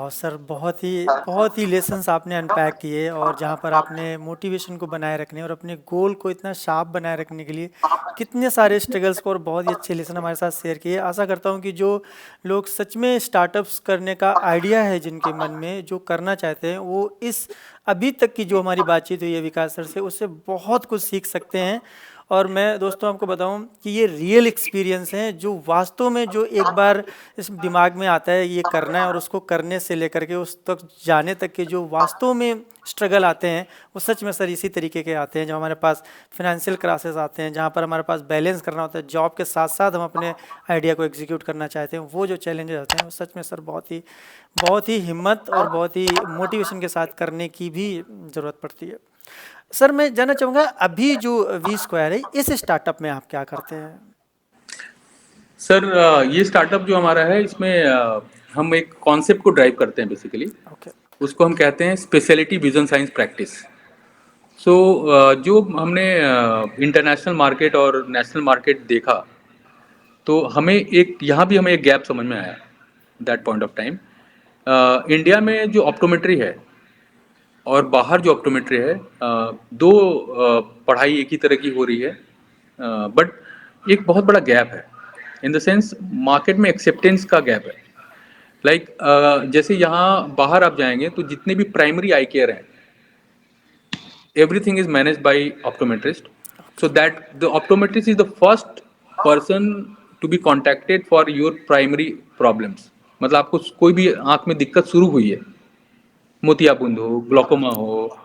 वाह सर, बहुत ही लेसन्स आपने अनपैक किए, और जहाँ पर आपने मोटिवेशन को बनाए रखने और अपने गोल को इतना शार्प बनाए रखने के लिए कितने सारे स्ट्रगल्स को और बहुत ही अच्छे लेसन हमारे साथ शेयर किए। आशा करता हूँ कि जो लोग सच में स्टार्टअप्स करने का आइडिया है जिनके मन में, जो करना चाहते हैं, वो इस अभी तक की जो हमारी बातचीत हुई है विकास सर से, उससे बहुत कुछ सीख सकते हैं। और मैं दोस्तों आपको बताऊं कि ये रियल एक्सपीरियंस हैं, जो वास्तव में जो एक बार इस दिमाग में आता है ये करना है, और उसको करने से लेकर के उस तक जाने तक के जो वास्तव में स्ट्रगल आते हैं, वो सच में सर इसी तरीके के आते हैं। जब हमारे पास फाइनेंशियल क्राइसिस आते हैं, जहाँ पर हमारे पास बैलेंस करना होता है, जॉब के साथ साथ हम अपने आइडिया को एग्जीक्यूट करना चाहते हैं, वो जो चैलेंजेस आते हैं, वो सच में सर बहुत ही हिम्मत और बहुत ही मोटिवेशन के साथ करने की भी ज़रूरत पड़ती है। सर मैं जानना चाहूँगा, अभी जो वी स्क्वायर है, इस स्टार्टअप में आप क्या करते हैं? सर ये स्टार्टअप जो हमारा है इसमें हम एक कॉन्सेप्ट को ड्राइव करते हैं बेसिकली। ओके। उसको हम कहते हैं स्पेशलिटी विजन साइंस प्रैक्टिस। सो जो हमने इंटरनेशनल मार्केट और नेशनल मार्केट देखा, तो हमें एक यहाँ भी हमें एक गैप समझ में आया that point of time. India में जो ऑप्टोमेट्री है और बाहर जो ऑप्टोमेट्री है, दो पढ़ाई एक ही तरह की हो रही है, बट एक बहुत बड़ा गैप है। इन द सेंस मार्केट में एक्सेप्टेंस का गैप है। लाइक जैसे यहाँ बाहर आप जाएंगे तो जितने भी प्राइमरी आई केयर हैं, everything is managed by optometrist, so that the optometrist is the first person to be contacted for your primary problems। मतलब आपको कोई भी आंख में दिक्कत शुरू हुई है, मोतियाबिंद हो, ग्लोकोमा हो,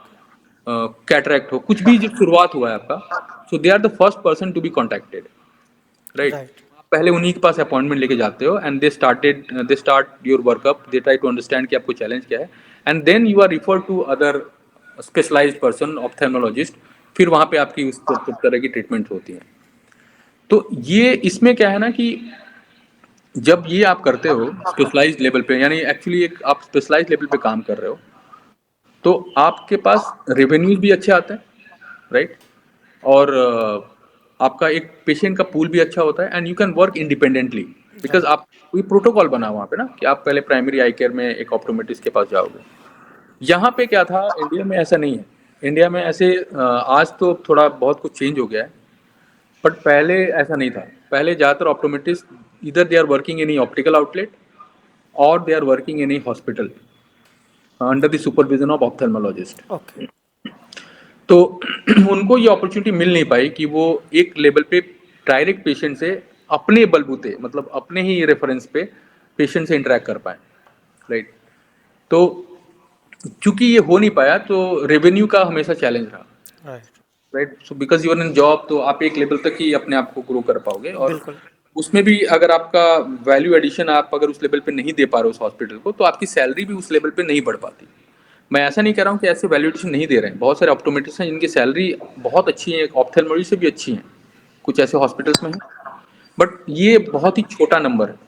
कैटरैक्ट हो, कुछ भी जब शुरुआत हुआ है आपका, so they are the first person to be contacted, right. Right. पहले उन्हीं के पास अपॉइंटमेंट लेके जाते हो and they start your workup, they try to understand कि आपको चैलेंज क्या है, and then you are refer to other specialised person, ophthalmologist. फिर वहाँ पे आपकी उस तरह की ट्रीटमेंट होती है। तो ये इसमें क्या है ना कि जब ये आप करते हो स्पेशलाइज्ड लेवल पे, यानी एक्चुअली एक आप स्पेशलाइज्ड लेवल पे काम कर रहे हो, तो आपके पास रेवेन्यूज भी अच्छे आते हैं, राइट। और आपका एक पेशेंट का पूल भी अच्छा होता है and you can work independently, because right. आप कोई प्रोटोकॉल बना वहाँ पे ना कि आप पहले प्राइमरी आई केयर में एक ऑप्टोमेट्रिस्ट के पास जाओगे। यहाँ पे क्या था, इंडिया में ऐसा नहीं है। इंडिया में ऐसे आज तो थोड़ा बहुत कुछ चेंज हो गया है, बट पहले ऐसा नहीं था। पहले ज़्यादातर ऑप्टोमेट्रिस्ट इधर they are working in optical outlet और they are working in hospital under the supervision of ophthalmologist. Okay. तो उनको ये अपॉर्चुनिटी मिल नहीं पाई कि वो एक लेवल पे डायरेक्ट पेशेंट से अपने बलबूते, मतलब अपने ही रेफरेंस पे पेशेंट से इंटरेक्ट कर पाए, राइट। तो चूंकि ये हो नहीं पाया तो रेवेन्यू का हमेशा चैलेंज रहा, right. Right. So because you are in job, तो आप एक लेवल तक ही अपने आप को ग्रो कर पाओगे, और बिल्कुल। उसमें भी अगर आपका वैल्यू एडिशन आप अगर उस लेवल पे नहीं दे पा रहे हो उस हॉस्पिटल को, तो आपकी सैलरी भी उस लेवल पे नहीं बढ़ पाती। मैं ऐसा नहीं कह रहा हूँ कि ऐसे वैल्यूएशन नहीं दे रहे हैं, बहुत सारे ऑप्टोमेट्रिस्ट हैं जिनकी सैलरी बहुत अच्छी है, ऑप्थेल्मोलॉजी से भी अच्छी है, कुछ ऐसे हॉस्पिटल्स में है, बट ये बहुत ही छोटा नंबर है,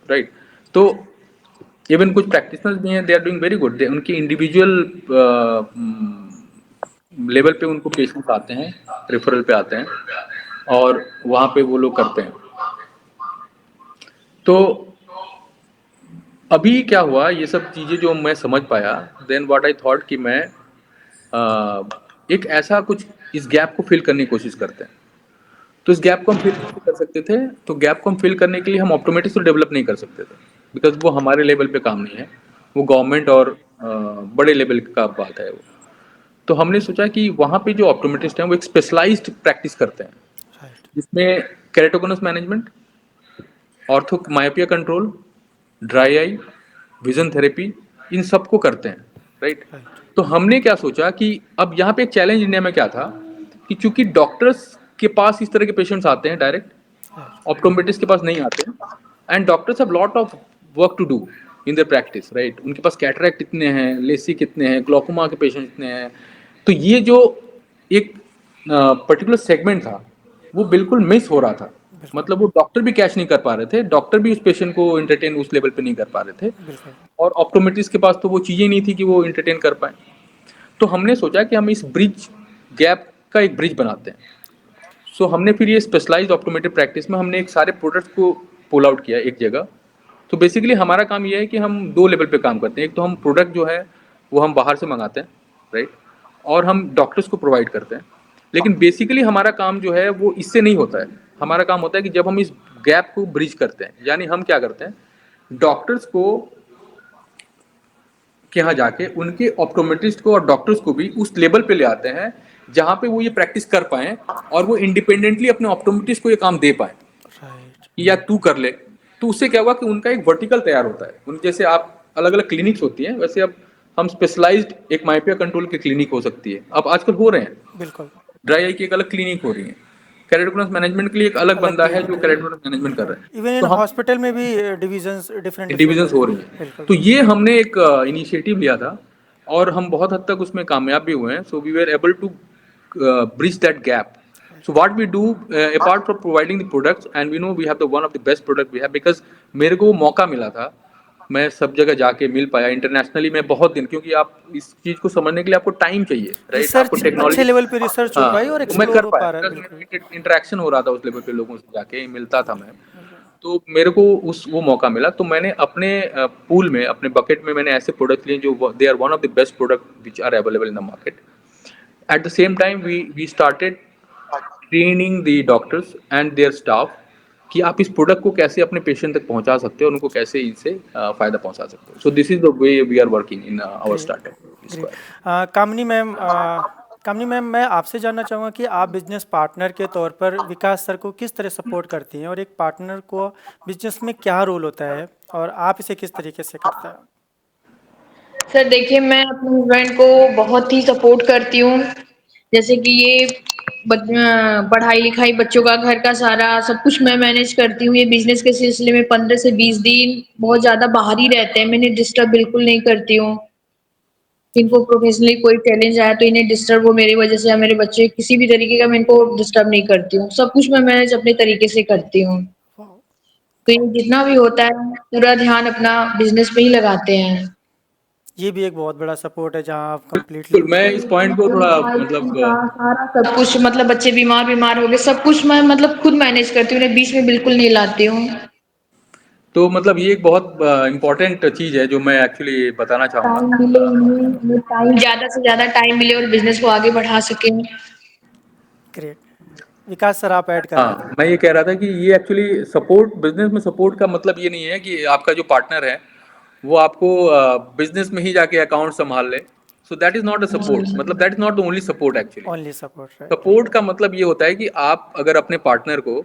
राइट। तो इवन कुछ प्रैक्टिशनर्स भी हैं, they are doing very good, उनकी इंडिविजुअल लेवल पे उनको पेशेंट्स आते हैं, रेफरल पे आते हैं और वहाँ पे वो लोग करते हैं। तो अभी क्या हुआ, ये सब चीज़ें जो मैं समझ पाया, देन व्हाट आई थॉट कि मैं एक ऐसा कुछ इस गैप को फिल करने की कोशिश करते हैं। तो इस गैप को हम फिल कैसे कर सकते थे, तो गैप को हम फिल करने के लिए हम ऑटोमेटिक तो डेवलप नहीं कर सकते थे, बिकॉज वो हमारे लेवल पे काम नहीं है, वो गवर्नमेंट और बड़े लेवल का बात है वो। तो हमने सोचा कि वहाँ पे जो ऑप्टोमेट्रिस्ट हैं वो एक स्पेशलाइज्ड प्रैक्टिस करते हैं, राइट। जिसमें keratoconus management, ortho myopia control, dry eye, vision therapy, इन सबको करते हैं, राइट। राइट। तो हमने क्या सोचा कि अब यहाँ पे एक चैलेंज इंडिया में क्या था कि चूंकि डॉक्टर्स के पास इस तरह के पेशेंट्स आते हैं डायरेक्ट, राइट। ऑप्टोमेट्रिस्ट के पास नहीं आते हैं, and doctors have lot of work to do in their practice, right. उनके पास कैटरैक्ट इतने हैं, लेसी कितने हैं, ग्लोकोमा के पेशेंट इतने हैं। तो ये जो एक पर्टिकुलर सेगमेंट था वो बिल्कुल मिस हो रहा था। बिल्कुल। मतलब वो डॉक्टर भी कैच नहीं कर पा रहे थे, डॉक्टर भी उस पेशेंट को एंटरटेन उस लेवल पे नहीं कर पा रहे थे, बिल्कुल। और ऑप्टोमेट्रिस्ट के पास तो वो चीज़ें नहीं थी कि वो एंटरटेन कर पाए। तो हमने सोचा कि हम इस ब्रिज गैप का एक ब्रिज बनाते हैं। सो हमने फिर ये स्पेशलाइज्ड ऑप्टोमेट्रिक प्रैक्टिस में हमने एक सारे प्रोडक्ट्स को पुल आउट किया एक जगह, तो बेसिकली हमारा काम ये है कि हम 2 लेवल पे काम करते हैं। एक तो हम प्रोडक्ट जो है वो हम बाहर से मंगाते हैं, राइट? और हम डॉक्टर्स को प्रोवाइड करते हैं। लेकिन बेसिकली हमारा काम जो है वो इससे नहीं होता है। हमारा काम होता है कि जब हम इस गैप को ब्रिज करते हैं, यानी हम क्या करते हैं, डॉक्टर्स को के यहाँ जाके उनके ऑप्टोमेट्रिस्ट को और डॉक्टर्स को भी उस लेवल पे ले आते हैं जहाँ पे वो ये प्रैक्टिस कर पाएँ और वो इंडिपेंडेंटली अपने ऑप्टोमेट्रिस्ट को ये काम दे पाएँ राइट। कि या तू कर ले। तो उससे क्या हुआ कि उनका एक वर्टिकल तैयार होता है। उन जैसे आप अलग-अलग क्लिनिक्स होती हैं, वैसे अब हम स्पेशलाइज्ड एक माइपिया कंट्रोल की क्लिनिक हो सकती है। अब आजकल हो रहे हैं। बिल्कुल। ड्राई आई की एक अलग क्लिनिक हो रही है। केराटिनोसिस मैनेजमेंट के लिए एक अलग अलग बंदा है जो क्लिनिक है। केराटिनोसिस मैनेजमेंट कर रहा है। इवन इन तो हम हॉस्पिटल में भी डिविजन्स डिफरेंट डिफरेंट डिविजन्स होते हो हैं। रही हैं। बिल्कुल। तो ये हमने एक इनिशिएटिव लिया था और हम बहुत हद तक उसमें कामयाब भी हुए हैं। So we were able to bridge that gap. So what we do, apart from providing the products, and we know we have the one of the best product we have, because मेरे को मौका मिला था, मैं सब जगह जाके मिल पाया इंटरनेशनली में बहुत दिन, क्योंकि आप इस चीज को समझने के लिए आपको टाइम चाहिए, राइट? आपको रिसर्च अच्छे टेक्नोलॉजी, लेवल पे रिसर्च हो पाई हाँ, और तो मैं कर एक्सप्लोर हो पाया पा रहा है। बिकॉज बिल्कुल। मेरा इंटरेक्शन हो रहा था उस लेवल पे, लोगों से जाके मिलता था मैं। बिल्कुल। तो मेरे को उस वो मौका मिला, तो मैंने अपने पूल में, अपने बकेट में मैंने ऐसे प्रोडक्ट लिए जो they are one of the best product which are available in the market. At the same time, we started training the doctors and their staff कि आप इस प्रोडक्ट को कैसे अपने पेशेंट तक पहुंचा सकते हो, उनको कैसे इनसे फायदा पहुंचा सकते हो। So this is the way we are working in our great. Startup great. Square. Kamini ma'am, मैं आपसे जानना चाहूँगा कि आप बिजनेस पार्टनर के तौर पर विकास सर को किस तरह सपोर्ट करती हैं, और एक पार्टनर को बिजनेस में क्या रोल होता है और आप इसे किस तरीके से करते हैं? सर देखिए, मैं अपने हस्बैंड को बहुत ही सपोर्ट करती हूँ। जैसे कि ये पढ़ाई लिखाई, बच्चों का, घर का सारा सब कुछ मैं मैनेज करती हूँ। ये बिजनेस के सिलसिले में 15 से 20 दिन बहुत ज्यादा बाहर ही रहते हैं। मैं इन्हें डिस्टर्ब बिल्कुल नहीं करती हूँ। इनको प्रोफेशनली कोई चैलेंज आया तो इन्हें डिस्टर्ब हो मेरी वजह से या मेरे बच्चे किसी भी तरीके का, मैं इनको डिस्टर्ब नहीं करती हूँ। सब कुछ मैं मैनेज अपने तरीके से करती हूँ। वाह, तो ये जितना भी होता है पूरा ध्यान अपना बिजनेस पे ही लगाते हैं। ये भी एक बहुत बड़ा सपोर्ट है जहाँ आप कंप्लीटली। बिल्कुल, मैं इस पॉइंट को थोड़ा मतलब सारा सब कुछ, मतलब बच्चे बीमार बीमार हो गए, सब कुछ मैं मतलब खुद मैनेज करती हूँ, उन्हें बीच में बिल्कुल नहीं लाती हूँ। तो मतलब ये एक बहुत इम्पोर्टेंट चीज है जो मैं एक्चुअली बताना चाहूँगा। टाइम मिले इन्हें, टाइम ज्यादा से ज्यादा टाइम मिले और बिजनेस को आगे बढ़ा सके। ग्रेट। विकास सर, आप ऐड कर रहे थे। हाँ, मैं ये कह रहा था कि ये एक्चुअली सपोर्ट, बिजनेस में सपोर्ट का मतलब ये नहीं है कि आपका जो पार्टनर है वो आपको बिजनेस में ही जाके अकाउंट संभाल ले। So that is not a support, मतलब that is not the only support actually. Only support, right. Support का मतलब ये होता है कि आप अगर अपने पार्टनर को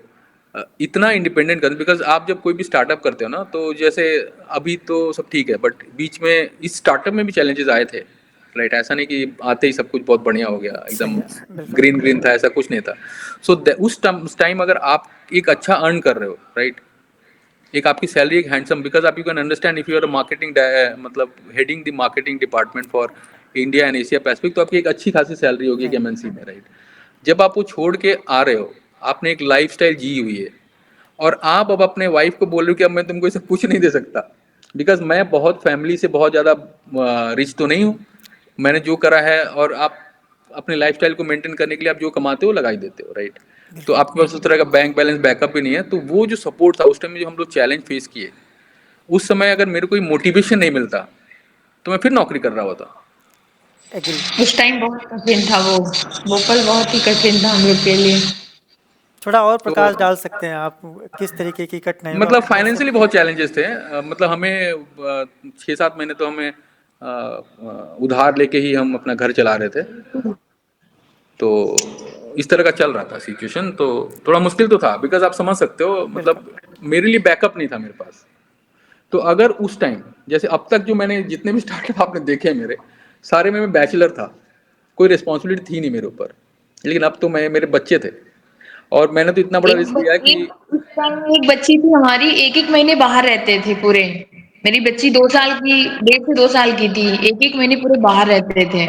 इतना इंडिपेंडेंट कर, बिकॉज आप जब कोई भी स्टार्टअप करते हो ना, तो जैसे अभी तो सब ठीक है, बट बीच में इस स्टार्टअप में भी चैलेंजेस आए थे, राइट? ऐसा नहीं कि आते ही सब कुछ बहुत बढ़िया हो गया, सही एकदम है। बिल्कुल। ग्रीन ग्रीन था, ऐसा कुछ नहीं था। सो उस टाइम अगर आप एक अच्छा अर्न कर रहे हो, राइट, एक आपकी सैलरी एक हैंडसम, बिकॉज आप you can understand if you are marketing, मतलब heading the marketing department for India and Asia Pacific, तो आपकी एक अच्छी खासी सैलरी होगी एक राइट। एमएनसी में, राइट? जब आप वो छोड़ के आ रहे हो, आपने एक लाइफस्टाइल जी हुई है, और आप अब अपने वाइफ को बोल रहे हो कि अब मैं तुमको इसे कुछ नहीं दे सकता, बिकॉज मैं बहुत फैमिली से बहुत ज़्यादा रिच तो नहीं हूँ, मैंने जो करा है, और आप अपने लाइफस्टाइल को मेंटेन करने के लिए आप जो कमाते हो लगाई देते हो, राइट? तो बिल्कुल। आपके पास उस तरह का बैंक बैलेंस बैकअप भी नहीं है। तो वो जो सपोर्ट था उस टाइम में, जो हम लोग चैलेंज फेस किए, उस समय अगर मेरे को मोटिवेशन नहीं मिलता तो मैं फिर नौकरी कर रहा होता। एग्री। उस टाइम बहुत कठिन था वो पल बहुत ही कठिन था हम लोग के लिए। थोड़ा और तो प्रकाश डाल सकते हैं आप, किस तरीके की कठिनाइयों का मतलब आपको कैसे? फाइनेंशियली बहुत चैलेंजेस थे। मतलब हमें 6-7 महीने तो हमें उधार लेके ही हम अपना घर चला रहे थे। तो इस तरह का चल रहा था सिचुएशन, तो थोड़ा मुश्किल तो था, बिकॉज आप समझ सकते हो, बिल्कुल। मतलब मेरे लिए बैकअप नहीं था मेरे पास। तो अगर उस टाइम, जैसे अब तक जो मैंने जितने भी स्टार्टअप आपने देखे हैं मेरे, सारे में मैं बैचलर था, कोई रिस्पॉन्सिबिलिटी थी नहीं मेरे ऊपर। लेकिन अब तो मैं, मेरे बच्चे थे, और मैंने तो इतना बड़ा रिस्क लिया कि उस टाइम एक बच्ची थी हमारी, एक महीने बाहर रहते थे पूरे। मेरी बच्ची 2 साल की, 1.5 से 2 साल की थी। एक महीने पूरे बाहर रहते थे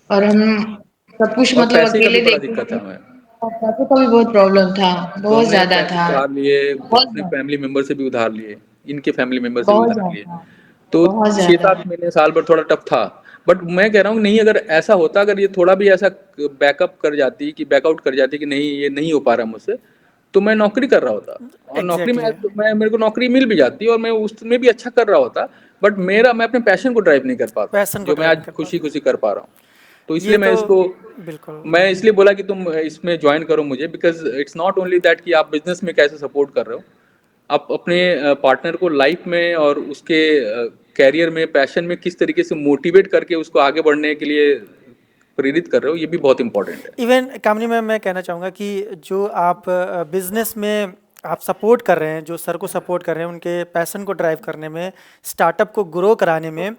और हम सब कुछ और मतलब पैसे का भी अकेले बड़ा देखते दिक्कत था थे। हमें। और पैसों का भी बहुत प्रॉब्लम था, तो बहुत हमने ज्यादा पैसे था। उधार लिए, बहुत अपने ज्यादा, फैमिली मेंबर से भी उधार लिए, इनके फैमिली मेंबर से भी बहुत उधार लिए। ज्यादा, तो बहुत छः ज्यादा। सात महीने साल भर थोड़ा टफ था। बट मैं कह रहा हूँ नहीं, अगर ऐसा होता, अगर ये थोड़ा भी ऐसा बैकअप कर जाती, कि बैकआउट कर जाती कि नहीं ये नहीं हो पा रहा मुझसे, तो मैं नौकरी कर रहा होता, और नौकरी में एग्जैक्टली। मैं मेरे को नौकरी मिल भी जाती और मैं उसमें भी अच्छा कर रहा होता, बट मैं अपने पैशन को ड्राइव नहीं कर पाता पैसन को जो मैं ड्राइव आज कर खुशी पाते। खुशी कर पा रहा हूँ। तो ये इसलिए तो बिल्कुल। मैं इसलिए बोला कि तुम इसमें ज्वाइन करो मुझे, because it's not only that कि आप बिजनेस में कैसे सपोर्ट कर रहे हो, आप अपने पार्टनर को लाइफ में और उसके कैरियर में, पैशन में किस तरीके से मोटिवेट करके उसको आगे बढ़ने के लिए प्रेरित कर रहे हो, ये भी बहुत इंपॉर्टेंट है। इवन कामनी मैम, मैं कहना चाहूँगा कि जो आप बिजनेस में आप सपोर्ट कर रहे हैं, जो सर को सपोर्ट कर रहे हैं उनके पैशन को ड्राइव करने में, स्टार्टअप को ग्रो कराने में,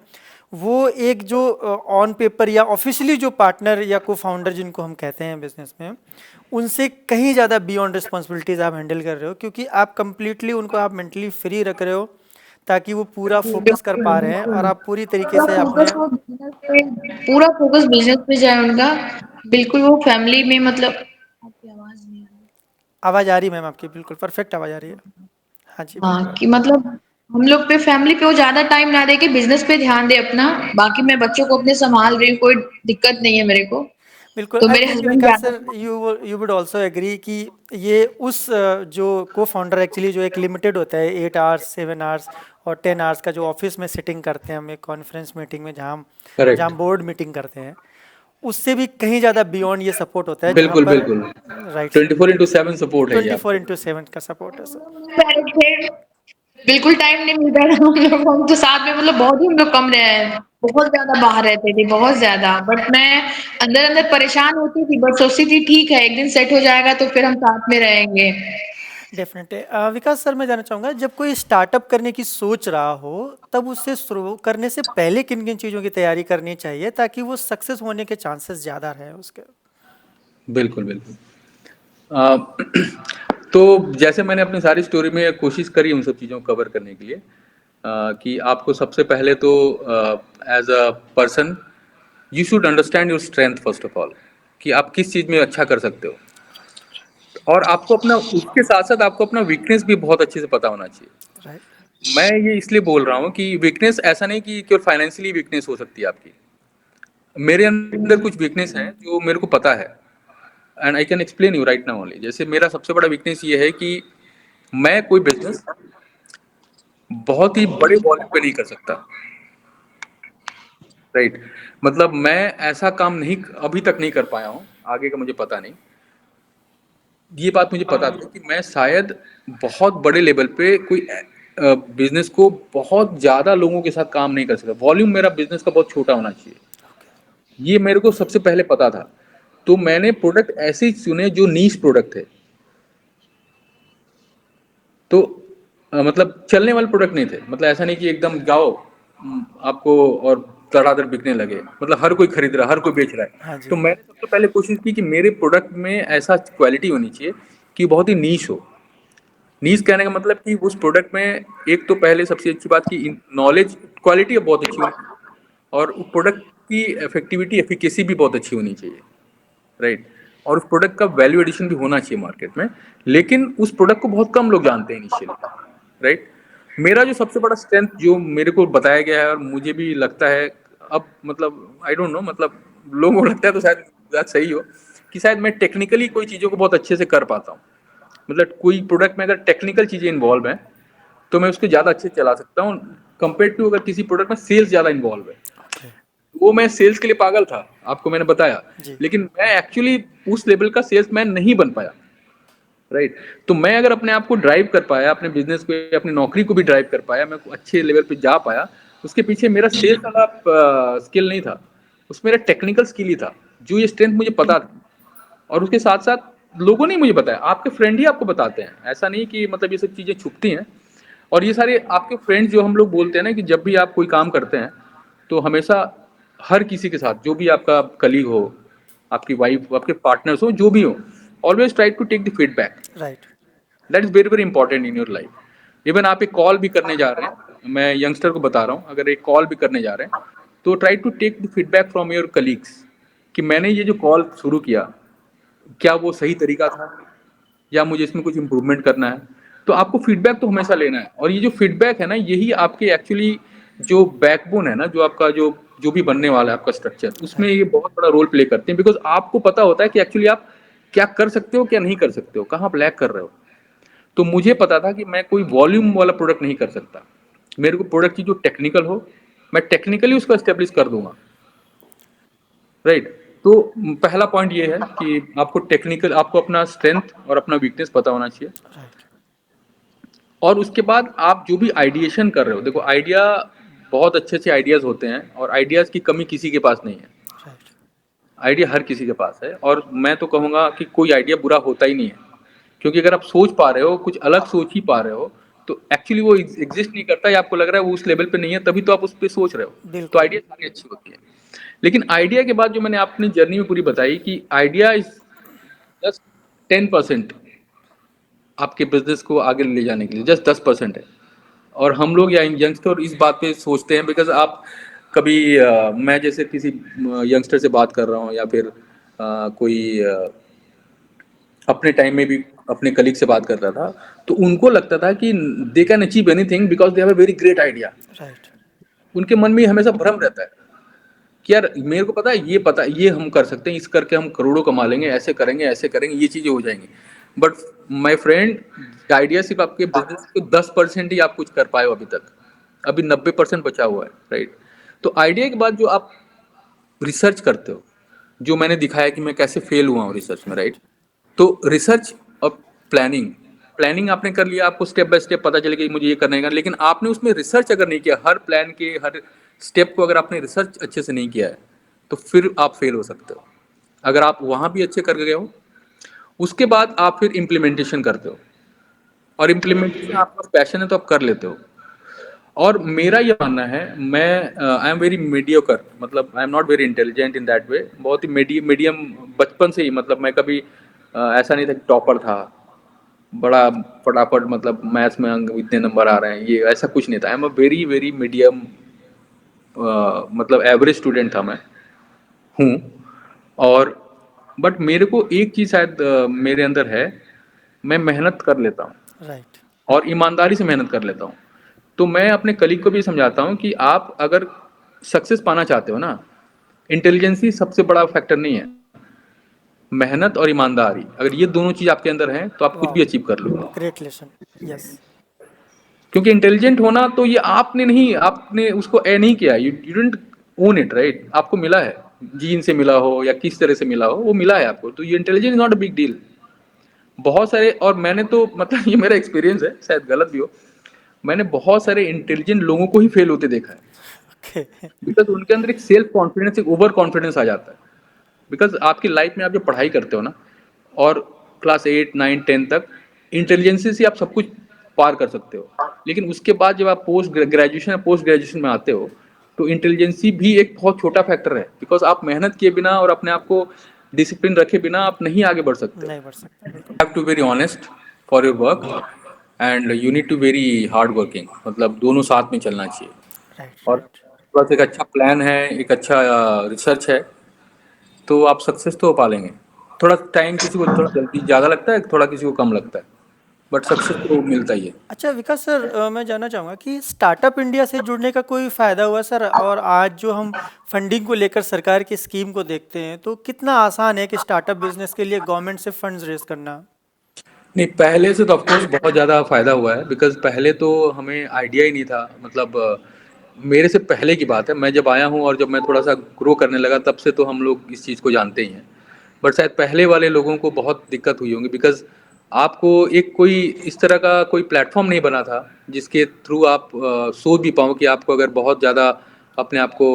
वो एक जो ऑन पेपर या ऑफिशियली जो पार्टनर या को फाउंडर जिनको हम कहते हैं बिजनेस में, उनसे कहीं ज़्यादा बियॉन्ड रिस्पॉन्सिबिलिटीज़ आप हैंडल कर रहे हो, क्योंकि आप कंप्लीटली उनको आप मेंटली फ्री रख रहे हो ताकि वो पूरा फोकस कर बिल्कुल, पा रहे हैं, और बिल्कुल। आप पूरी तरीके से अपने। पूरा फोकस बिज़नेस पे जाए उनका। बिल्कुल वो फैमिली में मतलब आपकी आवाज़ नहीं आ रही। आवाज़ आ रही है मैम आपकी, बिल्कुल परफेक्ट आवाज़ आ रही है। हाँ जी, हाँ, बिल्कुल। कि मतलब हम लोग पे फैमिली पे वो ज़्यादा टाइम ना दे के बिज़नेस पे ध्यान दे अपना। बाकी मैं बच्चों को अपने सँभाल रही हूँ, कोई दिक्कत नहीं है मेरे को। बिल्कुल, तो आई मेरे थिंक हस्बैंड विकास ज़्यादा। Sir, you would also agree कि ये उस जो को-फाउंडर एक्चुअली जो एक लिमिटेड होता है 8 आवर्स, 7 आवर्स और 10 आवर्स का जो ऑफिस में सिटिंग करते हैं हम, एक कॉन्फ्रेंस मीटिंग में जहाँ करेक्ट। हम बोर्ड मीटिंग करते हैं, उससे भी कहीं ज़्यादा बियॉन्ड ये सपोर्ट होता है जहाँ बिल्कुल पर। बिल्कुल। Right sir. 24/7 सपोर्ट है ये 24/7 का सपोर्ट है सर। मैरिड थे, बिल्कुल टाइम नहीं मिलता था हम लोग। हम तो साथ में मतलब बहुत ही हम लोग कम रहे हैं। बहुत ज़्यादा बाहर रहते थे, बहुत ज़्यादा। बट मैं अंदर-अंदर परेशान होती थी, बट सोचती थी ठीक है, एक दिन सेट हो जाएगा तो फिर हम साथ में रहेंगे। डेफिनेटली। विकास सर, मैं जानना चाहूँगा, जब कोई स्टार्टअप करने की सोच रहा हो, तब उससे शुरू करने से पहले किन किन चीज़ों की तैयारी करनी चाहिए ताकि वो सक्सेस होने के चांसेस ज़्यादा रहे उसके। बिल्कुल बिल्कुल। अ, तो जैसे मैंने अपनी सारी स्टोरी में कोशिश करी उन सब चीज़ों को कवर करने के लिए, कि आपको सबसे पहले तो as a person you should understand your strength first of all, कि आप किस चीज़ में अच्छा कर सकते हो, और आपको अपना, उसके साथ साथ आपको अपना वीकनेस भी बहुत अच्छे से पता होना चाहिए। राइट। मैं ये इसलिए बोल रहा हूँ कि वीकनेस ऐसा नहीं कि केवल फाइनेंशियली वीकनेस हो सकती है आपकी। मेरे अंदर कुछ वीकनेस है जो मेरे को पता है, and I can explain you right now only. जैसे मेरा सबसे बड़ा वीकनेस ये है कि मैं कोई बिजनेस बहुत ही बड़े वॉल्यूम पे नहीं कर सकता। राइट। मतलब मैं ऐसा काम नहीं, अभी तक नहीं कर पाया हूँ, आगे का मुझे पता नहीं। ये बात मुझे पता था कि मैं शायद बहुत बड़े लेवल पे कोई बिजनेस को बहुत ज़्यादा लोगों के साथ काम नहीं कर सकता। वॉल्यूम मेरा बिजनेस का बहुत छोटा होना चाहिए, ये मेरे को सबसे पहले पता था। तो मैंने प्रोडक्ट ऐसे ही चुने जो नीश प्रोडक्ट थे। तो मतलब चलने वाले प्रोडक्ट नहीं थे, मतलब ऐसा नहीं कि एकदम जाओ आपको और धड़ाधड़ बिकने लगे, मतलब हर कोई खरीद रहा है, हर कोई बेच रहा हाँ है। जी। तो मैंने सबसे पहले कोशिश की कि मेरे प्रोडक्ट में ऐसा क्वालिटी होनी चाहिए कि बहुत ही नीश हो। नीश कहने का मतलब कि उस प्रोडक्ट में एक तो पहले सबसे अच्छी बात की नॉलेज, क्वालिटी बहुत अच्छी होनी चाहिए, और उस प्रोडक्ट की इफेक्टिविटी, एफिकेसी भी बहुत अच्छी होनी चाहिए। राइट। और उस प्रोडक्ट का वैल्यू एडिशन भी होना चाहिए मार्केट में, लेकिन उस प्रोडक्ट को बहुत कम लोग जानते हैं इनिशियली। राइट। मेरा जो सबसे बड़ा स्ट्रेंथ जो मेरे को बताया गया है, और मुझे भी लगता है, अब मतलब आई डोंट नो, मतलब लोगों को लगता है तो शायद बात सही हो, कि शायद मैं टेक्निकली कोई चीज़ों को बहुत अच्छे से कर पाता हूँ। मतलब कोई प्रोडक्ट में अगर टेक्निकल चीज़ें इन्वॉल्व हैं तो मैं उसको ज़्यादा अच्छे से चला सकता हूँ, कंपेयर टू अगर किसी प्रोडक्ट में सेल्स ज़्यादा इन्वॉल्व है। ओके। वो मैं सेल्स के लिए पागल था, आपको मैंने बताया, जी। लेकिन मैं एक्चुअली उस लेवल का सेल्समैन नहीं बन पाया। राइट। तो मैं अगर अपने आप को ड्राइव कर पाया, अपने बिजनेस को, अपनी नौकरी को भी ड्राइव कर पाया, मैं अच्छे लेवल पे जा पाया, उसके पीछे मेरा सेल्स वाला स्किल नहीं था, उसमें मेरा टेक्निकल स्किल ही था, जो ये स्ट्रेंथ मुझे पता था। और उसके साथ साथ लोगों ने मुझे बताया, आपके फ्रेंड ही आपको बताते हैं, ऐसा नहीं कि मतलब ये सब चीज़ें छुपती हैं। और ये सारे आपके फ्रेंड्स जो हम लोग बोलते हैं ना, कि जब भी आप कोई काम करते हैं तो हमेशा हर किसी के साथ, जो भी आपका कलीग हो, आपकी वाइफ, आपके पार्टनर्स हो, जो भी हो, always try to take the feedback. Right. That is very very important in your life. Even आप एक कॉल भी करने जा रहे हैं, मैं यंगस्टर को बता रहा हूँ, अगर एक कॉल भी करने जा रहे हैं तो try to take the feedback from your colleagues, कि मैंने ये जो कॉल शुरू किया, क्या वो सही तरीका था, या मुझे इसमें कुछ इम्प्रूवमेंट करना है। तो आपको फीडबैक तो हमेशा लेना है, और ये जो फीडबैक है ना, यही आपके एक्चुअली जो बैकबोन है ना, जो आपका जो जो भी बनने वाला है आपका स्ट्रक्चर, उसमें राइट। ये बहुत बड़ा रोल प्ले करते हैं, बिकॉज आपको पता होता है कि एक्चुअली आप क्या कर सकते हो, क्या नहीं कर सकते हो, कहाँ आप लैग कर रहे हो। तो मुझे पता था कि मैं कोई वॉल्यूम वाला प्रोडक्ट नहीं कर सकता। मेरे को प्रोडक्ट की जो टेक्निकल हो, मैं टेक्निकली उसको एस्टेब्लिश कर दूंगा, राइट। तो पहला पॉइंट ये है कि आपको टेक्निकल, आपको अपना स्ट्रेंथ और अपना वीकनेस पता होना चाहिए। राइट। और उसके बाद आप जो भी आइडिएशन कर रहे हो, देखो आइडिया, बहुत अच्छे अच्छे आइडियाज होते हैं और आइडियाज की कमी किसी के पास नहीं है। राइट। आइडिया हर किसी के पास है, और मैं तो कहूँगा कि कोई आइडिया बुरा होता ही नहीं है, क्योंकि अगर आप सोच पा रहे हो, कुछ अलग सोच ही पा रहे हो, तो एक्चुअली वो एग्जिस्ट नहीं करता, या आपको लग रहा है वो उस लेवल पे नहीं है, तभी तो आप उस पर सोच रहे हो। तो बिल्कुल। आइडिया सारी अच्छी होती है। लेकिन आइडिया के बाद जो मैंने अपनी जर्नी में पूरी बताई कि आइडिया इज जस्ट 10% आपके बिजनेस को आगे ले जाने के लिए, जस्ट 10% है। और हम लोग या यंगस्टर इस बात पे सोचते हैं, बिकॉज आप कभी मैं जैसे किसी यंगस्टर से बात कर रहा हूँ, या फिर कोई अपने टाइम में भी अपने कलीग से बात कर रहा था, तो उनको लगता था कि they can achieve anything because they have a very great idea. Right. उनके मन में हमेशा भ्रम रहता है कि यार मेरे को पता है, ये पता है, ये हम कर सकते हैं, इस करके हम करोड़ों कमा लेंगे, ऐसे करेंगे, ये चीजें हो जाएंगी। बट माय फ्रेंड, आइडिया सिर्फ आपके बिजनेस के 10% ही आप कुछ कर पाए हो अभी तक। अभी 90% बचा हुआ है, राइट। तो आइडिया के बाद जो आप रिसर्च करते हो, जो मैंने दिखाया कि मैं कैसे फेल हुआ हूँ रिसर्च में, राइट। राइट। तो रिसर्च और प्लानिंग, प्लानिंग आपने कर लिया, आपको स्टेप बाय स्टेप पता चलेगा कि मुझे ये करना है, लेकिन आपने उसमें रिसर्च अगर नहीं किया, हर प्लान के हर स्टेप को अगर आपने रिसर्च अच्छे से नहीं किया है, तो फिर आप फेल हो सकते हो। अगर आप वहां भी अच्छे कर गए हो, उसके बाद आप फिर इम्प्लीमेंटेशन करते हो, और इम्प्लीमेंटेशन आपका पैशन है तो आप कर लेते हो। और मेरा ये मानना है, मैं आई एम वेरी मीडियोकर, मतलब I am not very intelligent in that वे, बहुत ही मीडियम बचपन से ही, मतलब मैं कभी ऐसा नहीं था कि टॉपर था, बड़ा फटाफट, मतलब मैथ्स में अंक इतने नंबर आ रहे हैं, ये ऐसा कुछ नहीं था। I am a very very medium, मतलब एवरेज स्टूडेंट था मैं, हूँ। और बट मेरे को एक चीज़ शायद मेरे अंदर है, मैं मेहनत कर लेता हूँ, राइट। और ईमानदारी से मेहनत कर लेता हूँ। तो मैं अपने कलीग को भी समझाता हूँ कि आप अगर सक्सेस पाना चाहते हो ना, इंटेलिजेंसी सबसे बड़ा फैक्टर नहीं है, मेहनत और ईमानदारी, अगर ये दोनों चीज़ आपके अंदर हैं तो आप कुछ भी वाओ। अचीव कर लोगे। Great lesson. यस। क्योंकि इंटेलिजेंट होना तो ये आपने नहीं, आपने उसको ए नहीं किया, you didn't own it, right. आपको मिला है, जीन से मिला हो या किस तरह से मिला हो, वो मिला है आपको, तो ये intelligence is not a big deal. बहुत सारे, और मैंने तो मतलब ये मेरा एक्सपीरियंस है, शायद गलत भी हो, मैंने बहुत सारे इंटेलिजेंट लोगों को ही फेल होते देखा है, ओके। बिकॉज उनके अंदर एक सेल्फ कॉन्फिडेंस, एक ओवर कॉन्फिडेंस आ जाता है। बिकॉज आपकी लाइफ में आप जो पढ़ाई करते हो ना, और क्लास 8 9 10 तक इंटेलिजेंसी से आप सब कुछ पार कर सकते हो, लेकिन उसके बाद जब आप पोस्ट ग्रेजुएशन या पोस्ट ग्रेजुएशन में आते हो, तो इंटेलिजेंसी भी एक बहुत छोटा फैक्टर है, बिकॉज आप मेहनत किए बिना और अपने आप को डिसिप्लिन रखे बिना आप नहीं आगे बढ़ सकते हो। नहीं बढ़ सकते, बिल्कुल। Have to very honest for your work, and you need to very hard working, मतलब दोनों साथ में चलना चाहिए। राइट। और राइट। बस एक अच्छा प्लान है, एक अच्छा रिसर्च है, तो आप सक्सेस तो पा लेंगे। थोड़ा टाइम किसी को थोड़ा जल्दी ज़्यादा लगता है, थोड़ा किसी को कम लगता है, बट सक्सेस तो मिलता ही है। अच्छा विकास सर, मैं जानना चाहूँगा कि स्टार्टअप इंडिया से जुड़ने का कोई फ़ायदा हुआ सर? और आज जो हम फंडिंग को लेकर सरकार की स्कीम को देखते हैं, तो कितना आसान है कि स्टार्टअप बिजनेस के लिए गवर्नमेंट से फंड्स रेज करना? नहीं, पहले से तो ऑफकोर्स बहुत ज़्यादा फ़ायदा हुआ है, बिकॉज पहले तो हमें आइडिया ही नहीं था, मतलब मेरे से पहले की बात है, मैं जब आया हूँ और जब मैं थोड़ा सा ग्रो करने लगा, तब से तो हम लोग इस चीज़ को जानते ही हैं। बट शायद पहले वाले लोगों को बहुत दिक्कत हुई होंगी, बिकॉज आपको एक कोई इस तरह का कोई प्लेटफॉर्म नहीं बना था जिसके थ्रू आप सोच भी पाओ कि आपको अगर बहुत ज़्यादा अपने आप को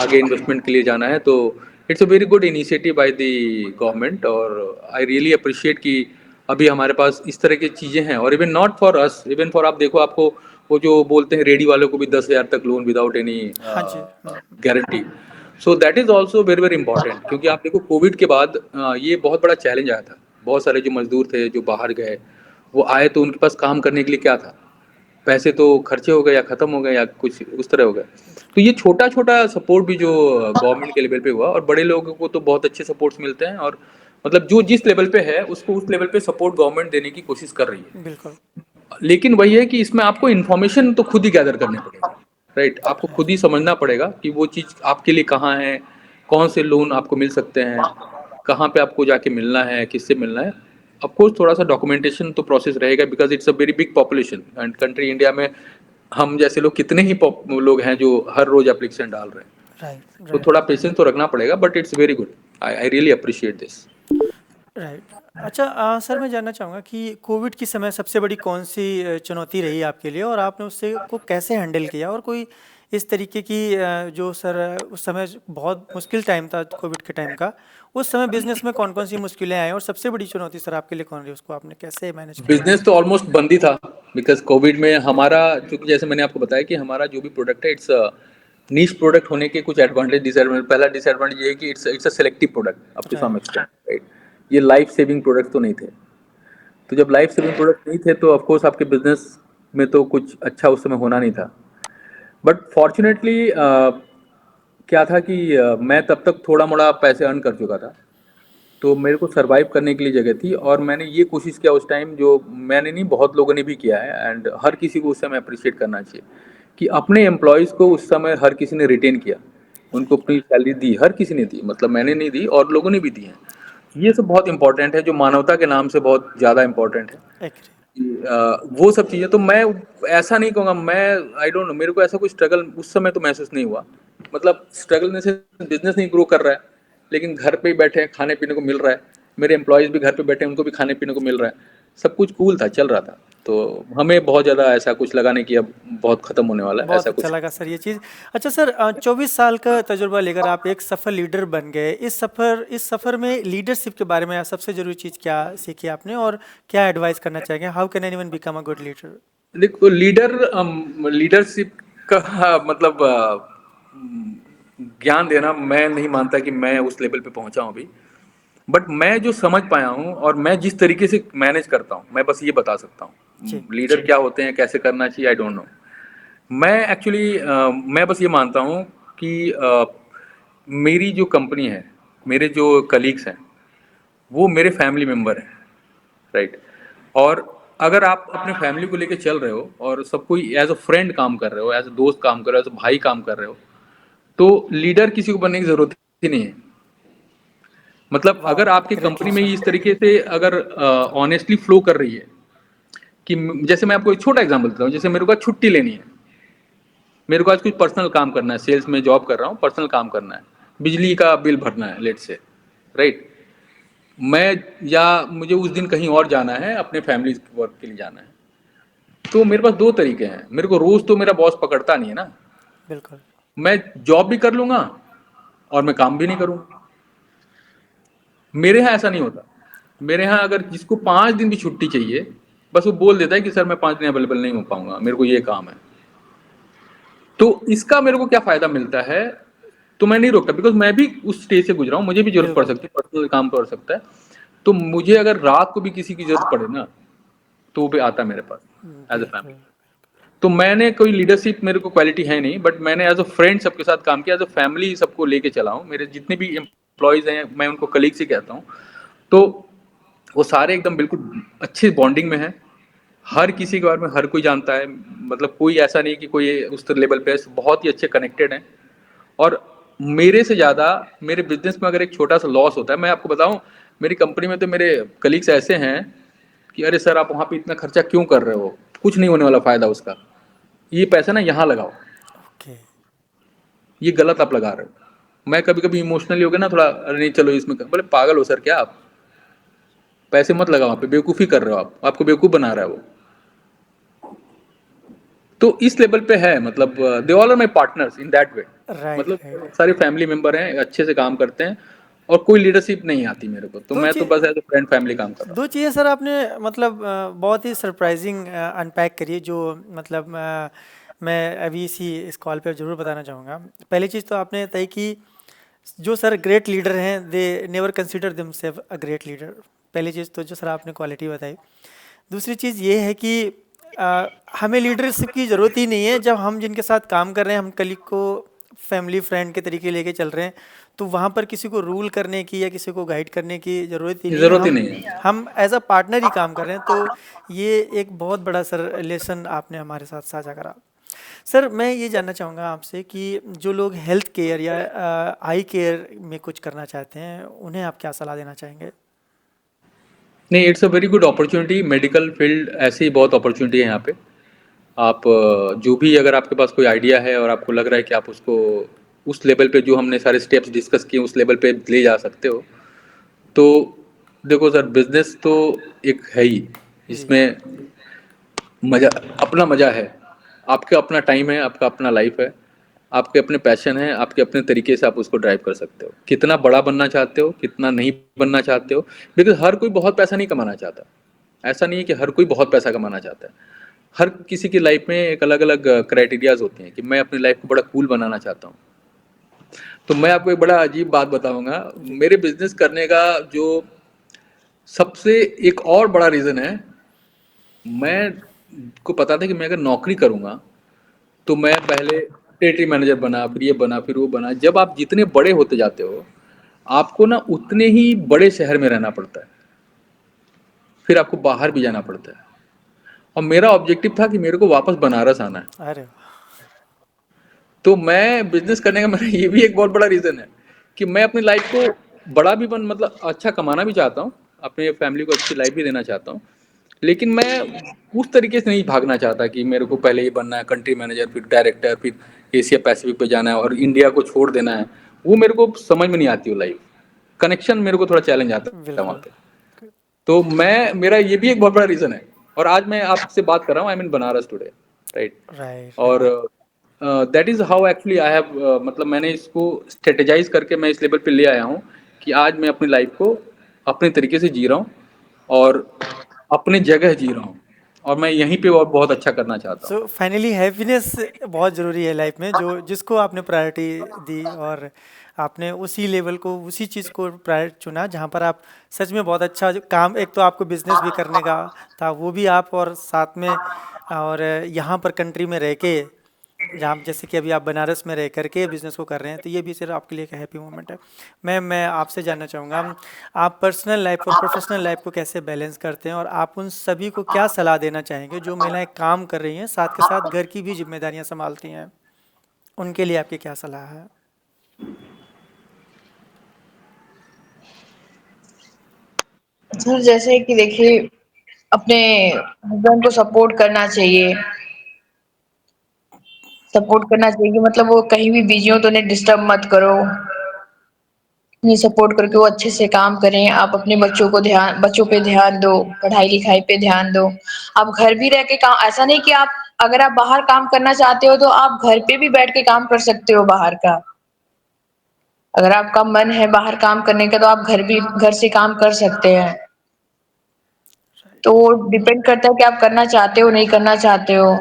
आगे इन्वेस्टमेंट के लिए जाना है, तो it's a very good initiative by the government. और आई रियली अप्रिशिएट कि अभी हमारे पास इस तरह की चीज़ें हैं, और even not for us, even for, आप देखो, आपको वो जो बोलते हैं रेडी वालों को भी 10,000 तक लोन विदाउट एनी हाँ जी। Guarantee. So that is also very very important, क्योंकि आप देखो कोविड के बाद ये बहुत बड़ा चैलेंज आया था। बहुत सारे जो मजदूर थे जो बाहर गए, वो आए तो उनके पास काम करने के लिए क्या था, पैसे तो खर्चे हो गए या खत्म हो गए या कुछ उस तरह हो गए। तो ये छोटा छोटा सपोर्ट भी जो गवर्नमेंट के लेवल पे हुआ, और बड़े लोगों को तो बहुत अच्छे सपोर्ट्स मिलते हैं, और मतलब जो जिस लेवल पे है उसको उस लेवल पे सपोर्ट गवर्नमेंट देने की कोशिश कर रही है। बिल्कुल। लेकिन वही है कि इसमें आपको इन्फॉर्मेशन तो खुद ही गैदर करनी पड़ेगी, राइट। आपको खुद राइट। ही समझना पड़ेगा कि वो चीज़ आपके लिए कहाँ है, कौन से लोन आपको मिल सकते हैं, कहाँ पे आपको जाके मिलना है, किससे मिलना है। ऑफ कोर्स थोड़ा सा डॉक्यूमेंटेशन तो प्रोसेस रहेगा, because it's a very big population and country India में हम जैसे लोग कितने ही लोग हैं जो हर रोज एप्लीकेशन डाल रहे हैं। राइट, तो राइट, थोड़ा पेशेंस तो रखना पड़ेगा, but it's very good. I really appreciate this. Right. अच्छा, सर मैं जानना चाहूँगा कि कोविड के समय सबसे बड़ी कौन-सी चुनौती रही आपके लिए और आपने उससे को कैसे हैंडल किया? और कोई इस तरीके की जो सर उस समय बहुत मुश्किल टाइम था कोविड के टाइम का, उस समय बिज़नेस में कौन-कौन सी मुश्किलें आई और सबसे बड़ी चुनौती सर आपके लिए कौन रही? उसको आपने कैसे मैनेज किया? बिजनेस तो ऑलमोस्ट बंद ही था, बिकॉज कोविड में हमारा, क्योंकि जैसे मैंने आपको बताया कि हमारा जो भी प्रोडक्ट है, इट्स नीश प्रोडक्ट होने के कुछ एडवांटेज डिसएडवांटेज। पहला डिसएडवांटेज ये है कि it's a selective product up to some right, extent, right. ये लाइफ सेविंग प्रोडक्ट तो नहीं थे। तो जब लाइफ सेविंग प्रोडक्ट नहीं थे तो ऑफ कोर्स आपके बिजनेस में तो कुछ अच्छा उस समय होना नहीं था। बट फॉर्चुनेटली क्या था कि मैं तब तक थोड़ा मोड़ा पैसे अर्न कर चुका था, तो मेरे को सरवाइव करने के लिए जगह थी। और मैंने ये कोशिश किया उस टाइम, जो मैंने नहीं बहुत लोगों ने भी किया है, एंड हर किसी को उस समय अप्रिशिएट करना चाहिए कि अपने एम्प्लॉयज़ को उस समय हर किसी ने रिटेन किया, उनको राइट, अपनी सैलरी दी, हर किसी ने दी, मतलब मैंने नहीं दी और लोगों ने भी दी है। ये सब बहुत इंपॉर्टेंट है, जो मानवता के नाम से बहुत ज़्यादा इंपॉर्टेंट है। एग्री, वो सब चीज़ें तो मैं ऐसा नहीं कहूँगा, मैं आई डोंट नो, मेरे को ऐसा कोई स्ट्रगल उस समय तो महसूस नहीं हुआ। मतलब स्ट्रगल में से बिजनेस नहीं ग्रो कर रहा है, लेकिन घर पे ही बैठे हैं, खाने पीने को मिल रहा है, मेरे एम्प्लॉयज़ भी घर पे बैठे हैं, उनको भी खाने पीने को मिल रहा है, सब कुछ कूल था, चल रहा था। तो हमें बहुत ज़्यादा ऐसा कुछ लगा नहीं कि अब बहुत ख़त्म होने वाला है, बहुत ऐसा अच्छा कुछ। लगा सर ये चीज़। अच्छा सर, 24 साल का तजुर्बा लेकर आप एक सफल लीडर बन गए। इस सफ़र में लीडरशिप के बारे में सबसे ज़रूरी चीज़ क्या सीखी आपने और क्या एडवाइस करना चाहेंगे? How can anyone become a good leader? देखो, लीडरशिप का मतलब ज्ञान देना, मैं नहीं मानता कि मैं उस लेवल पे पहुंचा हूं अभी। बट मैं जो समझ पाया हूँ और मैं जिस तरीके से मैनेज करता हूँ, मैं बस ये बता सकता जी, हूँ। लीडर क्या होते हैं, कैसे करना चाहिए, आई डोंट नो। मैं एक्चुअली मैं बस ये मानता हूँ कि मेरी जो कंपनी है, मेरे जो कलीग्स हैं, वो मेरे फैमिली मेंबर हैं, राइट। और अगर आप अपने फैमिली को लेके चल रहे हो और सब कोई एज अ फ्रेंड काम कर रहे हो, एज अ दोस्त काम कर रहे हो, एज अ भाई काम कर रहे हो, तो लीडर किसी को बनने की जरूरत ही नहीं है। मतलब वाह, अगर आपकी ग्रेटली कंपनी में सर। इस तरीके से अगर ऑनेस्टली फ्लो कर रही है कि जैसे मैं आपको एक छोटा एग्जांपल देता हूँ, जैसे मेरे को आज छुट्टी लेनी है, मेरे को आज कुछ पर्सनल काम करना है, सेल्स में जॉब कर रहा हूँ, पर्सनल काम करना है, बिजली का बिल भरना है, लेट से, राइट। मैं या मुझे उस दिन कहीं और जाना है, अपने फैमिली वर्क के लिए जाना है, तो मेरे पास दो तरीके हैं। मेरे को रोज तो मेरा बॉस पकड़ता नहीं है ना, बिल्कुल, मैं जॉब भी कर लूंगा और मैं काम भी नहीं करूंगा। मेरे यहाँ ऐसा नहीं होता। मेरे यहाँ अगर जिसको 5 दिन भी छुट्टी चाहिए, बस वो बोल देता है कि सर मैं 5 दिन अवेलेबल नहीं हो पाऊंगा, मेरे को ये काम है। तो इसका मेरे को क्या फायदा मिलता है? तो मैं नहीं रोकता, बिकॉज मैं भी उस स्टेज से गुजरा हूँ, मुझे भी जरूरत पड़ बिल्कुल। सकती है, पर्सनल काम पड़ सकता है। तो मुझे अगर रात को भी किसी की जरूरत पड़े ना, तो वो भी आता है मेरे पास एज अ बिल्कुल, फैमिली। तो मैंने कोई लीडरशिप, मेरे को क्वालिटी है नहीं, बट मैंने एज अ फ्रेंड सबके साथ काम किया, एज अ फैमिली सबको लेके चला हूँ। मेरे जितने भी एम्प्लॉयज हैं, मैं उनको कलीग्स ही कहता हूँ। तो वो सारे एकदम बिल्कुल अच्छी बॉन्डिंग में है, हर किसी के बारे में हर कोई जानता है। मतलब कोई ऐसा नहीं कि कोई उस लेवल पे है, बहुत ही अच्छे कनेक्टेड हैं। और मेरे से ज़्यादा मेरे बिजनेस में अगर एक छोटा सा लॉस होता है, मैं आपको बताऊं, मेरी कंपनी में तो मेरे कलीग्स ऐसे हैं कि अरे सर आप वहाँ पे इतना खर्चा क्यों कर रहे हो, कुछ नहीं होने वाला फायदा उसका, ये पैसा ना यहाँ लगाओ, ओके, ये गलत आप लगा रहे हो। मैं कभी कभी इमोशनली हो गया ना थोड़ा, अरे नहीं चलो इसमें बोले पागल हो सर क्या आप, पैसे मत लगाओ वहाँ पे, बेवकूफ़ी कर रहे हो आप, आपको बेवकूफ़ बना रहा है वो। तो इस लेवल पे है, मतलब they all are my partners in that way. Right, मतलब राइट। सारे फैमिली मेंबर हैं, अच्छे से काम करते हैं, और कोई लीडरशिप नहीं आती मेरे को, तो दो मैं तो चीज़ बस एज अ फ्रेंड फैमिली काम कर रहा दो चीज़ें सर आपने मतलब बहुत ही सरप्राइजिंग अनपैक करी है जो मतलब मैं अभी इस कॉल पे ज़रूर बताना चाहूँगा। पहली चीज़ तो आपने तय की, जो सर ग्रेट लीडर हैं they never consider themselves a great leader. पहली चीज़ तो जो सर आपने क्वालिटी बताई। दूसरी चीज़ ये है कि हमें लीडरशिप की ज़रूरत ही नहीं है जब हम जिनके साथ काम कर रहे हैं हम कलीग को फैमिली फ्रेंड के तरीके लेके चल रहे हैं, तो वहाँ पर किसी को रूल करने की या किसी को गाइड करने की ज़रूरत ही हूँ, नहीं है। जरूरत ही हम नहीं है। हम एज अ पार्टनर ही काम कर रहे हैं, तो ये एक बहुत बड़ा सर लेसन आपने हमारे साथ साझा करा। सर मैं ये जानना चाहूँगा आपसे कि जो लोग हेल्थ केयर या आई केयर में कुछ करना चाहते हैं उन्हें आप क्या सलाह देना चाहेंगे? नहीं, it's a very good opportunity. Medical field ऐसे ही बहुत अपॉर्चुनिटी है यहाँ पे। आप जो भी अगर आपके पास कोई आइडिया है और आपको लग रहा है कि आप उसको उस लेवल पे जो हमने सारे स्टेप्स डिस्कस किए उस लेवल पे ले जा सकते हो, तो देखो सर, बिजनेस तो एक है ही, जी इसमें मजा, अपना मजा है। आपका अपना टाइम है, आपका अपना लाइफ है, आपके अपने पैशन है, आपके अपने तरीके से आप उसको ड्राइव कर सकते हो। कितना बड़ा बनना चाहते हो, कितना नहीं बनना चाहते हो, बिकॉज हर कोई बहुत पैसा नहीं कमाना चाहता। ऐसा नहीं है कि हर कोई बहुत पैसा कमाना चाहता है। हर किसी की लाइफ में एक अलग अलग क्राइटेरियाज होते हैं कि मैं अपनी लाइफ को बड़ा कूल बनाना चाहता हूँ। तो मैं आपको एक बड़ा अजीब बात बताऊंगा। जी मेरे बिजनेस करने का जो सबसे एक और बड़ा रीजन है, मैं को पता था कि मैं अगर नौकरी करूंगा तो मैं पहले टेरिटरी मैनेजर बना, फिर ये बना, फिर वो बना। जब आप जितने बड़े होते जाते हो, आपको ना उतने ही बड़े शहर में रहना पड़ता है, फिर आपको बाहर भी जाना पड़ता है। और मेरा ऑब्जेक्टिव था कि मेरे को वापस बनारस आना है। अरे वाह तो मैं बिजनेस करने का मेरा ये भी एक बहुत बड़ा रीजन है कि मैं अपनी लाइफ को बड़ा भी बन, मतलब अच्छा कमाना भी चाहता हूँ, अपने फैमिली को अच्छी लाइफ भी देना चाहता हूँ, लेकिन मैं उस तरीके से नहीं भागना चाहता कि मेरे को पहले ये बनना है कंट्री मैनेजर, फिर डायरेक्टर, फिर एशिया पैसिफिक पे जाना है और इंडिया को छोड़ देना है। वो मेरे को समझ में नहीं आती वो लाइफ। कनेक्शन मेरे को थोड़ा चैलेंज आता है वहाँ बिल्कुल पे। तो मैं, मेरा ये भी एक बहुत बड़ा रीजन है। और आज मैं आपसे बात कर रहा हूँ, I mean Banaras today, right. Right और right that is how actually I have, मतलब मैंने इसको स्ट्रेटेजाइज करके मैं इस लेवल पे ले आया हूँ कि आज मैं अपनी लाइफ को अपने तरीके से जी रहा हूँ और अपने जगह जी रहा हूँ, और मैं यहीं पे और बहुत अच्छा करना चाहता हूँ। सो फाइनली हैप्पीनेस बहुत ज़रूरी है लाइफ में, जो जिसको आपने प्रायोरिटी दी और आपने उसी लेवल को उसी चीज़ को प्रायोरिटी चुना जहाँ पर आप सच में बहुत अच्छा जो काम, एक तो आपको बिजनेस भी करने का था वो भी आप, और साथ में और यहाँ पर कंट्री में रह के जहाँ जैसे कि अभी आप बनारस में रह करके बिजनेस को कर रहे हैं, तो ये भी सिर्फ आपके लिए एक हैप्पी मोमेंट है। मैं आपसे जानना चाहूँगा, आप पर्सनल लाइफ और प्रोफेशनल लाइफ को कैसे बैलेंस करते हैं और आप उन सभी को क्या सलाह देना चाहेंगे जो महिलाएं काम कर रही हैं साथ के साथ घर की भी जिम्मेदारियां संभालती हैं, उनके लिए आपकी क्या सलाह है? सर जैसे कि देखिए, अपने हस्बैंड को सपोर्ट करना चाहिए कि मतलब वो कहीं भी बिजी हो तो उन्हें डिस्टर्ब मत करो, उन्हें सपोर्ट करके वो अच्छे से काम करें। आप अपने बच्चों पे ध्यान दो, पढ़ाई लिखाई पे ध्यान दो। आप घर भी रह के काम, ऐसा नहीं कि आप, अगर आप बाहर काम करना चाहते हो तो आप घर पे भी बैठ के काम कर सकते हो बाहर का। अगर आपका मन है बाहर काम करने का तो आप घर से काम कर सकते हैं। तो वो डिपेंड करता है कि आप करना चाहते हो नहीं करना चाहते हो।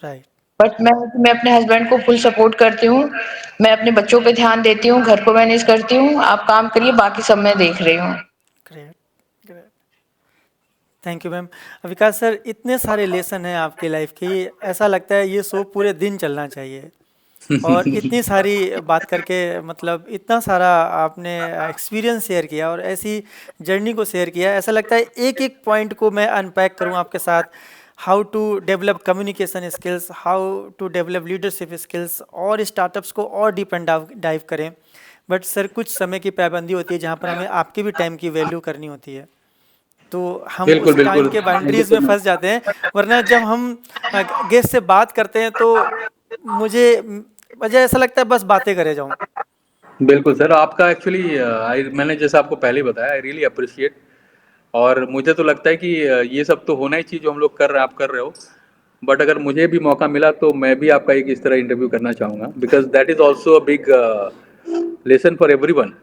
राइट। बट मैं अपने हस्बैंड को फुल सपोर्ट करती हूँ। मैं अपने बच्चों पे ध्यान देती हूँ, घर को मैनेज करती हूँ, आप काम करिए, बाकी सब मैं देख रही हूँ। Great great. Thank you ma'am. Vikas sir, इतने सारे लेसन हैं आपकी लाइफ की, ऐसा लगता है ये शो पूरे दिन चलना चाहिए। और इतनी सारी बात करके, मतलब इतना सारा आपने एक्सपीरियंस शेयर किया और ऐसी जर्नी को शेयर किया, ऐसा लगता है एक एक पॉइंट को मैं अनपैक करूं आपके साथ। How to develop communication skills, how to develop leadership skills, और स्टार्टअप्स को और डीप एंड डाइव करें। बट सर कुछ समय की पाबंदी होती है जहाँ पर हमें आपके भी टाइम की वैल्यू करनी होती है, तो हम बिल्कुल उस टाइम बिल्कुल, के मुझे बाउंड्रीज तो में फंस जाते हैं। वरना जब हम गेस्ट से बात करते हैं तो मुझे मुझे ऐसा लगता है बस बातें करे जाऊं। बिल्कुल सर, आपका एक्चुअली आई, मैंने जैसा आपको पहले ही बताया, आई रियली अप्रिशिएट। और मुझे तो लगता है कि ये सब तो होना ही चाहिए जो हम लोग कर रहे हैं, आप कर रहे हो। बट अगर मुझे भी मौका मिला तो मैं भी आपका एक इस तरह इंटरव्यू करना चाहूँगा, because that is also a big lesson for everyone,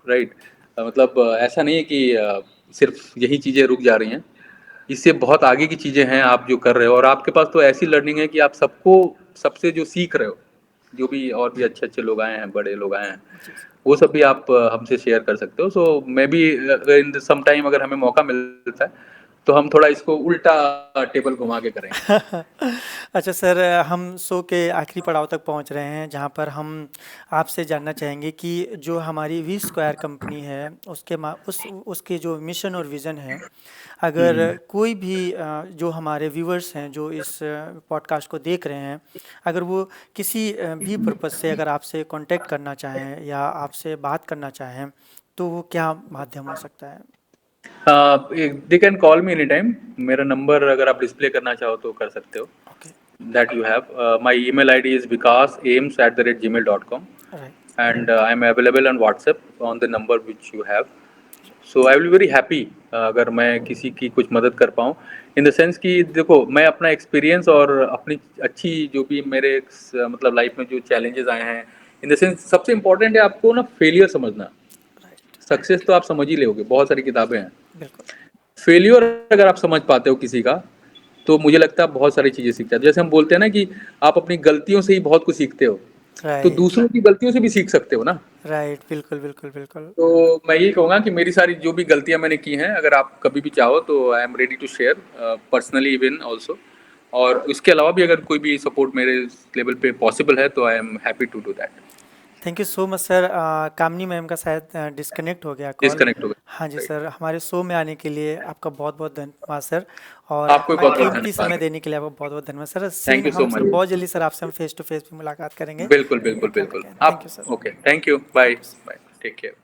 right. मतलब ऐसा नहीं है कि सिर्फ यही चीज़ें रुक जा रही हैं, इससे बहुत आगे की चीज़ें हैं आप जो कर रहे हो। और आपके पास तो ऐसी लर्निंग है कि आप सबको, सबसे जो सीख रहे हो, जो भी और भी अच्छे अच्छे लोग आए हैं, बड़े लोग आए हैं, जी सर। वो सब भी आप हमसे शेयर कर सकते हो। सो मैं भी इन सम टाइम अगर हमें मौका मिलता है तो हम थोड़ा इसको उल्टा टेबल घुमा के करेंगे। अच्छा सर, हम शो के आखिरी पड़ाव तक पहुंच रहे हैं जहां पर हम आपसे जानना चाहेंगे कि जो हमारी वी स्क्वायर कंपनी है उसके उसके जो मिशन और विज़न है, अगर हम्म। कोई भी जो हमारे व्यूअर्स हैं जो इस पॉडकास्ट को देख रहे हैं, अगर वो किसी भी पर्पज़ से अगर आपसे कांटेक्ट करना चाहें या आपसे बात करना चाहें, तो वो क्या माध्यम हो सकता है? They can call me any time. मेरा नंबर अगर आप डिस्प्ले करना चाहो तो कर सकते हो। Okay, That you have. My email ID is vikasames@gmail.com, right, and I am available on WhatsApp on the number which you have. So I will be very happy अगर मैं किसी की कुछ मदद कर पाऊँ, इन द सेंस कि देखो मैं अपना एक्सपीरियंस और अपनी अच्छी जो भी मेरे मतलब लाइफ में जो चैलेंजेस आए हैं, इन द सेंस सबसे इम्पोर्टेंट है आपको ना फेलियर समझना। राइट, सक्सेस तो आप समझ ही लोगे, बहुत सारी किताबें हैं। बिल्कुल, फेल्योर अगर आप समझ पाते हो किसी का, तो मुझे लगता है आप बहुत सारी चीज़ें सीख जाते हो। जैसे हम बोलते हैं ना कि आप अपनी गलतियों से ही बहुत कुछ सीखते हो, तो राइट, दूसरों की गलतियों से भी सीख सकते हो ना। राइट, बिल्कुल, बिल्कुल, बिल्कुल, तो मैं यही कहूँगा कि मेरी सारी जो भी गलतियाँ मैंने की हैं, अगर आप कभी भी चाहो तो I am ready to share personally even also. और इसके अलावा भी अगर कोई भी सपोर्ट मेरे लेवल पे पॉसिबल है तो I am happy to do that. Thank you so much sir. Kamini ma'am का शायद डिस्कनेक्ट हो गया कॉल। डिस्कनेक्ट हो हाँ जी गया। सर, हमारे शो में आने के लिए आपका बहुत बहुत धन्यवाद सर, और आपको भी अपना बहुत बहुत कीमती समय धन्यवाद। देने के लिए आपको बहुत बहुत धन्यवाद sir. Thank seen you so हम सर मच। बहुत जल्दी सर आपसे हम फेस टू फेस भी मुलाकात करेंगे। बिल्कुल बिल्कुल क्या बिल्कुल कहते हैं, थैंक आप। You sir, okay, thank you, bye thank you sir. Bye, take care.